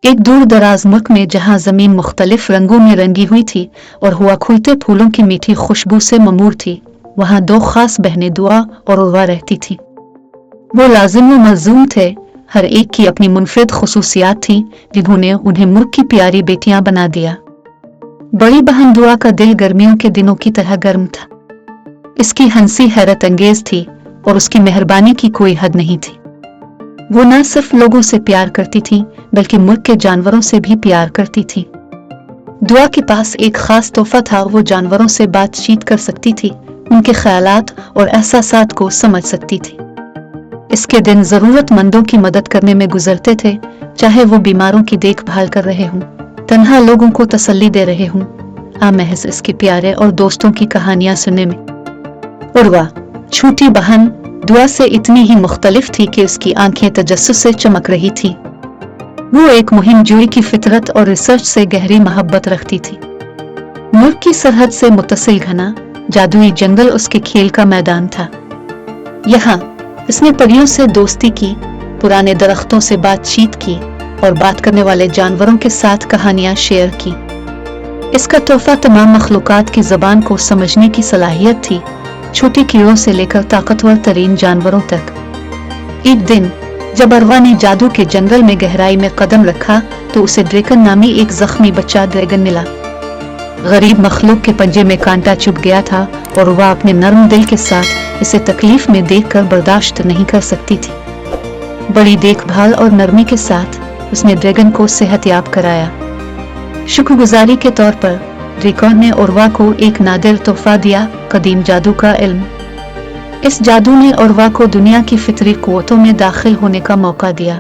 एक दूर दराज मुल्क में जहां जमीन मुख्तलिफ रंगों में रंगी हुई थी और हुआ खुलते फूलों की मीठी खुशबू से ममूर थी, वहां दो खास बहनें दुआ और उर्वा रहती थी। वो लाजिम व मज़लूम थे, हर एक की अपनी मुनफरिद खुसूसियात थी जिन्होंने उन्हें मुल्क की प्यारी बेटियां बना दिया। बड़ी बहन दुआ का दिल गर्मियों के दिनों की तरह गर्म था। इसकी हंसी हैरत अंगेज थी और उसकी मेहरबानी की कोई हद नहीं थी। वो न सिर्फ लोगों से प्यार करती थी बल्कि मुल्क के जानवरों से भी प्यार करती थी। दुआ के पास एक खास तोहफा था, वो जानवरों से बातचीत कर सकती थी, उनके ख्यालात और एहसासात को समझ सकती थी। इसके दिन जरूरतमंदों की मदद करने में गुजरते थे, चाहे वो बीमारों की देखभाल कर रहे हों, तन्हा लोगों को तसल्ली दे रहे हों, महज इसके प्यारे और दोस्तों की कहानियां सुनने में। उर्वा, छोटी बहन, दुआ से इतनी ही मुख्तलिफ थी कि उसकी आंखें तजस्सुस से चमक रही थी। वो एक मुहिम जोई की फितरत और रिसर्च से गहरी मोहब्बत रखती थी। मुल्क की सरहद से मुत्तसिल घना जादुई जंगल उसके खेल का मैदान था। यहाँ इसने परियों से दोस्ती की, पुराने दरख्तों से बातचीत की और बात करने वाले जानवरों के साथ कहानियां शेयर की। इसका तोहफा तमाम मखलूकात की ज़बान को समझने की सलाहियत थी, छोटी कीड़ों से लेकर ताकतवर तरीन जानवरों तक। एक दिन जब अरवा ने जादू के जंगल में गहराई में कदम रखा तो उसे ड्रैगन नामी एक जख्मी बच्चा ड्रैगन मिला। गरीब मखलूक के पंजे में कांटा चुभ गया था और वह अपने नर्म दिल के साथ इसे तकलीफ में देखकर बर्दाश्त नहीं कर सकती थी। बड़ी देखभाल और नरमी के साथ उसने ड्रैगन को सेहतयाब कराया। शुक्रगुजारी के तौर पर ड्रैगन ने उर्वा को एक नादिर तोहफा दिया, कदीम जादू का इल्म। इस जादू ने उर्वा को दुनिया की फितरी कुव्वतों में दाखिल होने का मौका दिया।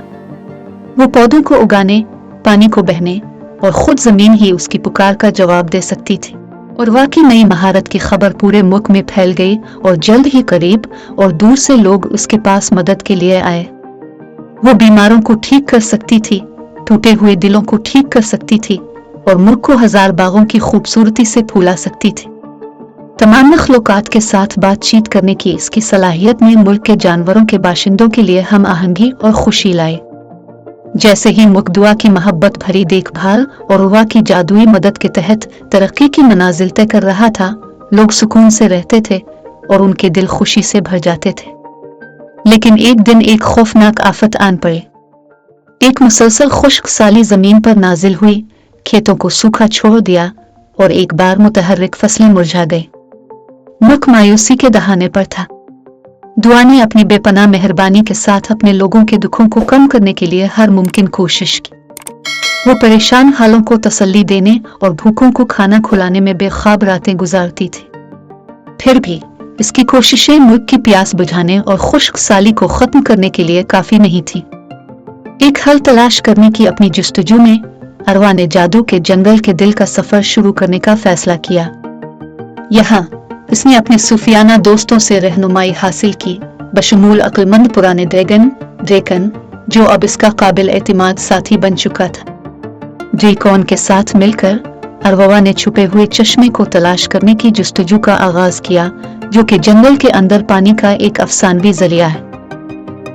वो पौधों को उगाने, पानी को बहने और खुद जमीन ही उसकी पुकार का जवाब दे सकती थी। उर्वा की नई महारत की खबर पूरे मुल्क में फैल गई और जल्द ही करीब और दूर से लोग उसके पास मदद के लिए आए। वो बीमारों को ठीक कर सकती थी, टूटे हुए दिलों को ठीक कर सकती थी और मुल्क को हजार बागों की खूबसूरती से फूला सकती थी। तमाम मखलूकात के साथ बातचीत करने की इसकी सलाहियत ने मुल्क के जानवरों के बाशिंदों के लिए हम आहंगी और खुशी लाई। जैसे ही मुल्क दुआ की मोहब्बत भरी देखभाल और उर्वा की जादुई मदद के तहत तरक्की की मनाजिल तय कर रहा था, लोग सुकून से रहते थे और उनके दिल खुशी से भर जाते थे। लेकिन एक दिन एक खौफनाक आफत आन पड़ी। एक मुसलसल खुश्क साली जमीन पर नाजिल हुई, खेतों को सूखा छोड़ दिया और एक बार मुतहर्रिक फसलें मुरझा गई। मुल्क मायूसी के दहाने पर था। दुआ ने अपनी बेपनाह मेहरबानी के साथ अपने लोगों के दुखों को कम करने के लिए हर मुमकिन कोशिश की। वो परेशान हालों को तसल्ली देने और भूखों को खाना खिलाने में बेख्वाब रातें गुजारती थी। फिर भी इसकी कोशिशें मुल्क की प्यास बुझाने और खुश्क साली को खत्म करने के लिए काफी नहीं थी। एक हल तलाश करने की अपनी जुस्तजू में अरवा ने जादू के जंगल के दिल का सफर शुरू करने का फैसला किया। यहाँ इसने अपने सूफियाना दोस्तों से रहनुमाई हासिल की, बशमूल अक्लमंद पुराने ड्रैगन जो अब इसका काबिल एतमाद साथी बन चुका था। ड्रैगन के साथ मिलकर अरवा ने छुपे हुए चश्मे को तलाश करने की जुस्तजू का आगाज किया, जो कि जंगल के अंदर पानी का एक अफसानवी जरिया है।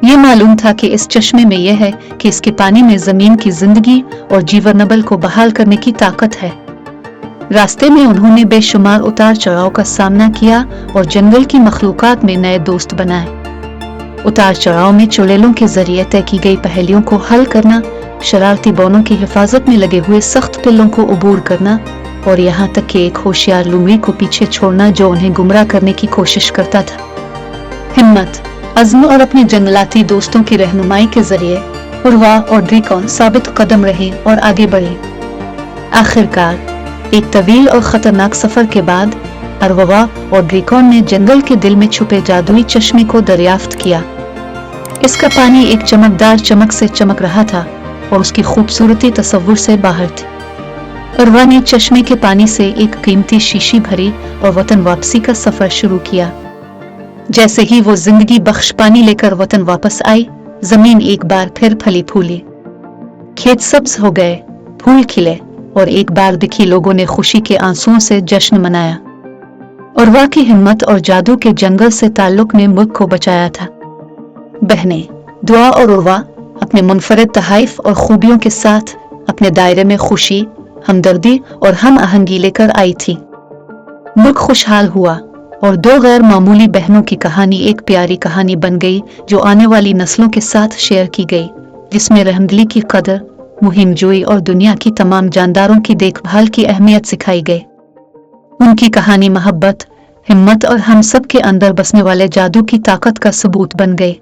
ये मालूम था कि इस चश्मे में यह है कि इसके पानी में जमीन की जिंदगी और जीवनबल को बहाल करने की ताकत है। रास्ते में उन्होंने बेशुमार उतार चढ़ाव का सामना किया और जंगल की मखलूकात में नए दोस्त बनाए। उतार चढ़ाव में चुड़ैलों के जरिए तय की गई पहेलियों को हल करना, शरारती बौनों की हिफाजत में लगे हुए सख्त पिल्लों को अबूर करना और यहाँ तक कि एक होशियार लुमड़ी को पीछे छोड़ना जो उन्हें गुमराह करने की कोशिश करता था। हिम्मत, अज़्म और अपने जंगलाती दोस्तों की रहनुमाई के जरिए उर्वा और ड्रैगन साबित कदम रहे और आगे बढ़े। आखिरकार एक तवील और खतरनाक सफर के बाद अरवा और ड्रैगन ने जंगल के दिल में छुपे जादुई चश्मे को दरियाफ्त किया। इसका पानी एक चमकदार चमक से चमक रहा था और उसकी खूबसूरती तस्वुर से बाहर थी। अरवा ने चश्मे के पानी से एक कीमती शीशी भरी और वतन वापसी का सफर शुरू किया। जैसे ही वो जिंदगी बख्श पानी लेकर वतन वापस आई, जमीन एक बार फिर फली फूली, खेत सब्ज हो गए, फूल खिले और एक बार दिखी लोगों ने खुशी के आंसुओं से जश्न मनाया। उर्वा की हिम्मत और जादू के जंगल से ताल्लुक ने मुल्क को बचाया था। बहनें दुआ और उर्वा अपने मुनफरिद तहाइफ और खूबियों के साथ اپنے دائرے میں خوشی، ہمدردی اور ہم آہنگی لے کر آئی تھی۔ ملک خوشحال ہوا اور دو غیر معمولی بہنوں کی کہانی ایک پیاری کہانی بن گئی جو آنے والی نسلوں کے ساتھ شیئر کی گئی، جس میں رحمدلی کی قدر، مہم جوئی اور دنیا کی تمام جانداروں کی دیکھ بھال کی اہمیت سکھائی گئی۔ ان کی کہانی محبت، ہمت اور ہم سب کے اندر بسنے والے جادو کی طاقت کا ثبوت بن گئی۔